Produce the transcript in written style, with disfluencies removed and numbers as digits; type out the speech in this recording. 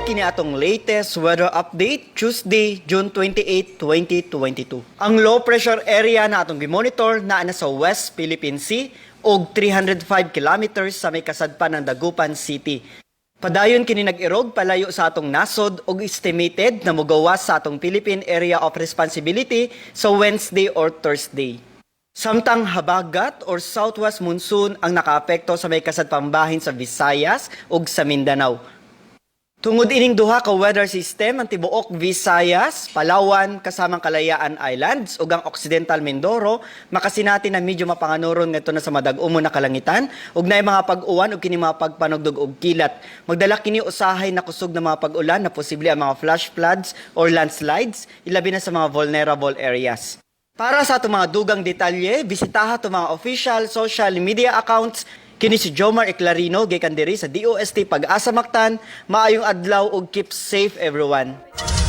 Kini atong latest weather update Tuesday, June 28, 2022. Ang low pressure area na atong gimonitor naa na sa West Philippine Sea og 305 kilometers sa may kasadpan ng Dagupan City. Padayon kini nag-irog palayo sa atong nasod og estimated na mogawas sa atong Philippine Area of Responsibility sa Wednesday or Thursday. Samtang habagat or southwest monsoon ang nakaapekto sa may kasadpang bahin sa Visayas ug sa Mindanao. Tungod ining duha ka weather system ang tibuok Visayas, Palawan kasamang Kalayaan Islands ug ang Occidental Mindoro makasinati na medyo mapanganuron ngadto na sa madag-umon na kalangitan ug naay mga pag-uwan ug kini mga pagpanugdog og kilat. Magdala kini usahay na kusog na mga pag-ulan na posible ang mga flash floods or landslides ilabi na sa mga vulnerable areas. Para sa atong mga dugang detalye, bisitaha atong mga official social media accounts. Kini si Jomar Eclarino gikan diri sa DOST Pag-asa Mactan. Maayong adlaw ug keep safe everyone.